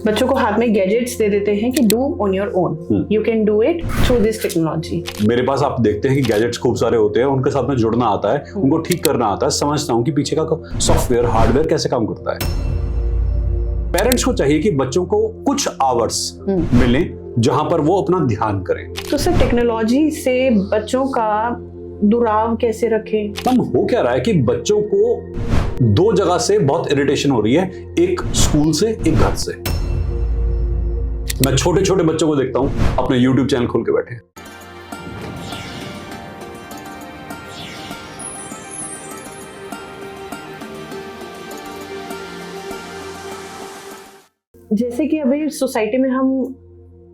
बच्चों को हाथ में गैजेट्स दे देते हैं कि do on your own, you can do it through this technology. मेरे पास आप देखते हैं कि गैजेट्स खूब सारे होते हैं, उनके साथ में जुड़ना आता है, उनको ठीक करना आता है, समझता हूं कि पीछे का सॉफ्टवेयर हार्डवेयर कैसे काम करता है। पेरेंट्स को चाहिए कि बच्चों को कुछ आवर्स मिले जहां पर वो अपना ध्यान करें। तो सर टेक्नोलॉजी से बच्चों का दुराव कैसे रखें? हम हो क्या रहा है कि बच्चों को दो जगह से बहुत इरिटेशन हो रही है, एक स्कूल से, एक घर से। मैं छोटे छोटे बच्चों को देखता हूं अपने YouTube चैनल खोल के बैठे। जैसे कि अभी सोसाइटी में हम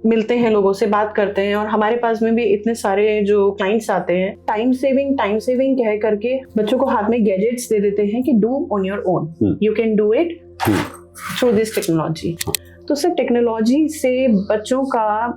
मिलते हैं, लोगों से बात करते हैं, और हमारे पास में भी इतने सारे जो क्लाइंट्स आते हैं, टाइम सेविंग कह करके बच्चों को हाथ में गैजेट्स दे देते हैं कि do on your own, you can do it through this technology. तो सर टेक्नोलॉजी से बच्चों का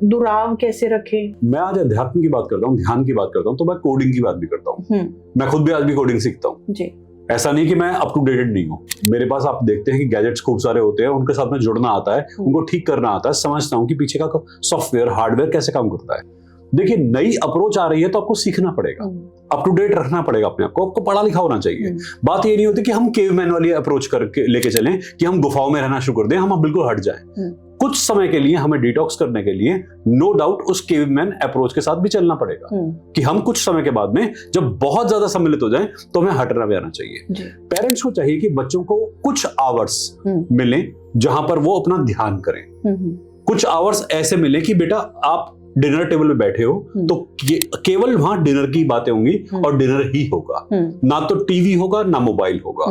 दुराव कैसे रखें? मैं आज अध्यात्म की बात करता हूँ, ध्यान की बात करता हूँ, तो मैं कोडिंग की बात भी करता हूँ। मैं खुद भी आज भी कोडिंग सीखता हूँ जी। ऐसा नहीं कि मैं अप टू डेटेड नहीं हूँ। मेरे पास आप देखते हैं कि गैजेट्स खूब सारे होते हैं, उनके साथ में जुड़ना आता है, उनको ठीक करना आता है, समझता हूँ कि पीछे का सॉफ्टवेयर हार्डवेयर कैसे काम करता है। देखिए, नई अप्रोच आ रही है तो आपको सीखना पड़ेगा, अप टू डेट रखना पड़ेगा अपने आप को, आपको पढ़ा लिखा होना चाहिए। बात ये नहीं होती कि हम केवमैन वाली अप्रोच करके लेके चलें कि हम गुफाओं में रहना शुरू कर दें, हम बिल्कुल हट जाएं। कुछ समय के लिए हमें डिटॉक्स करने के लिए नो डाउट उस केवमैन अप्रोच के साथ भी चलना पड़ेगा कि हम कुछ समय के बाद में जब बहुत ज्यादा सम्मिलित हो जाएं तो हमें हटना भी आना चाहिए। पेरेंट्स को चाहिए कि बच्चों को कुछ आवर्स मिले जहां पर वो अपना ध्यान करें। कुछ आवर्स ऐसे मिले कि बेटा आप डिनर टेबल पे बैठे हो तो केवल वहां डिनर की बातें होंगी और डिनर ही होगा, ना तो टीवी होगा ना मोबाइल होगा।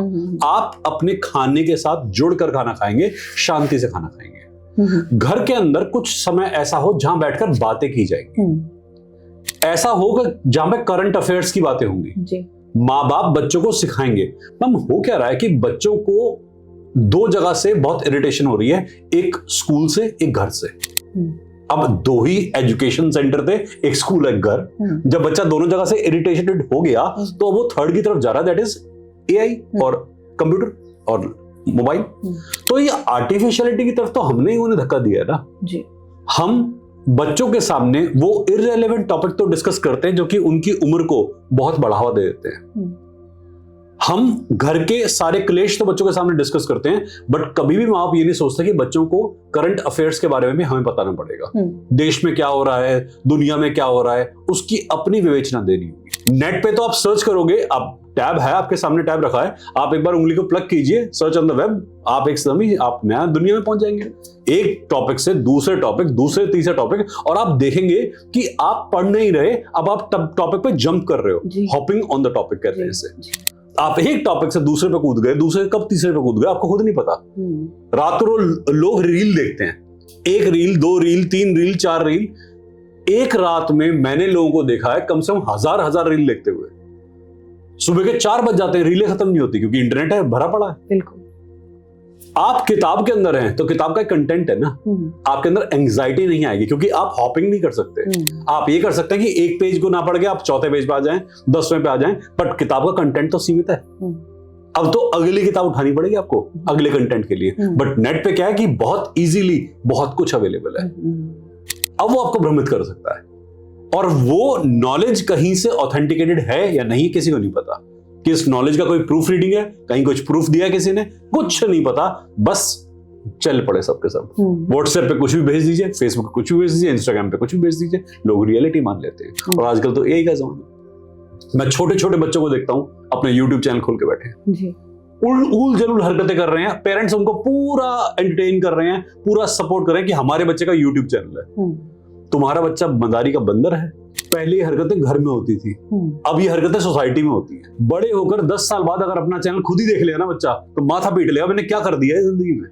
आप अपने खाने के साथ जुड़कर खाना खाएंगे, शांति से खाना खाएंगे। घर के अंदर कुछ समय ऐसा हो जहां बैठकर बातें की जाएंगी, ऐसा होगा जहां पे करंट अफेयर्स की बातें होंगी। माँ बाप बच्चों को सिखाएंगे। हम हो क्या रहा है कि बच्चों को दो जगह से बहुत इरिटेशन हो रही है, एक स्कूल से, एक घर से। अब दो ही एजुकेशन सेंटर थे, एक स्कूल एक घर। जब बच्चा दोनों जगह से इरिटेटेड हो गया तो वो थर्ड की तरफ जा रहा है, दैट इज एआई और कंप्यूटर और मोबाइल। तो ये आर्टिफिशियलिटी की तरफ तो हमने ही उन्हें धक्का दिया है ना जी। हम बच्चों के सामने वो इररिलेवेंट टॉपिक तो डिस्कस करते हैं जो कि उनकी उम्र को बहुत बढ़ावा दे देते हैं। हम घर के सारे क्लेश तो बच्चों के सामने डिस्कस करते हैं, बट कभी भी माँ बाप ये नहीं सोचते कि बच्चों को करंट अफेयर्स के बारे में भी हमें बताना पड़ेगा। देश में क्या हो रहा है, दुनिया में क्या हो रहा है, उसकी अपनी विवेचना देनी होगी। नेट पे तो आप सर्च करोगे, आप टैब है आपके सामने, टैब रखा है, आप एक बार उंगली को प्लग कीजिए, सर्च ऑन द वेब, आप एक समय आप नया दुनिया में पहुंच जाएंगे। एक टॉपिक से दूसरे टॉपिक, दूसरे तीसरे टॉपिक, और आप देखेंगे कि आप पढ़ नहीं रहे, अब आप टॉपिक पे जंप कर रहे हो, हॉपिंग ऑन द टॉपिक कहते हैं इसे। आप एक टॉपिक से दूसरे पे कूद गए, दूसरे कब तीसरे पे कूद गए आपको खुद नहीं पता। रातों लोग रील देखते हैं, एक रील, दो रील, तीन रील, चार रील। एक रात में मैंने लोगों को देखा है कम से कम हजार रील देखते हुए। सुबह के 4 बज जाते हैं, रीलें खत्म नहीं होती क्योंकि इंटरनेट है, भरा पड़ा है। बिल्कुल। आप किताब के अंदर हैं तो किताब का कंटेंट है ना, आपके अंदर एंजाइटी नहीं आएगी क्योंकि आप हॉपिंग नहीं कर सकते। आप ये कर सकते हैं कि एक पेज को ना पढ़ के आप चौथे पेज पे आ जाएं, 10वें पे आ जाएं, बट किताब का कंटेंट तो सीमित है। अब तो अगली किताब उठानी पड़ेगी आपको अगले कंटेंट के लिए। बट नेट पे क्या है कि बहुत इजीली बहुत कुछ अवेलेबल है। अब वो आपको भ्रमित कर सकता है, और वो नॉलेज कहीं से ऑथेंटिकेटेड है या नहीं किसी को नहीं पता। कि इस नॉलेज का कोई प्रूफ रीडिंग है, कहीं कुछ प्रूफ दिया है किसी ने, कुछ नहीं पता, बस चल पड़े सबके सब। व्हाट्सएप पे कुछ भी भेज दीजिए, फेसबुक पे कुछ भी भेज दीजिए, इंस्टाग्राम पे कुछ भी भेज दीजिए, लोग रियलिटी मान लेते हैं। और आजकल तो यही का जमाना। मैं छोटे छोटे बच्चों को देखता हूं अपने YouTube चैनल खोल के बैठे, उल जलूल हरकतें कर रहे हैं। पेरेंट्स उनको पूरा एंटरटेन कर रहे हैं, पूरा सपोर्ट कर रहे हैं कि हमारे बच्चे का YouTube चैनल है। तुम्हारा बच्चा मदारी का बंदर है। पहले ये हरकतें घर में होती थी, अब ये हरकतें सोसाइटी में होती हैं। बड़े होकर 10 साल बाद अगर अपना चैनल खुद ही देख लिया ना बच्चा, तो माथा पीट लेगा, मैंने क्या कर दिया है जिंदगी में।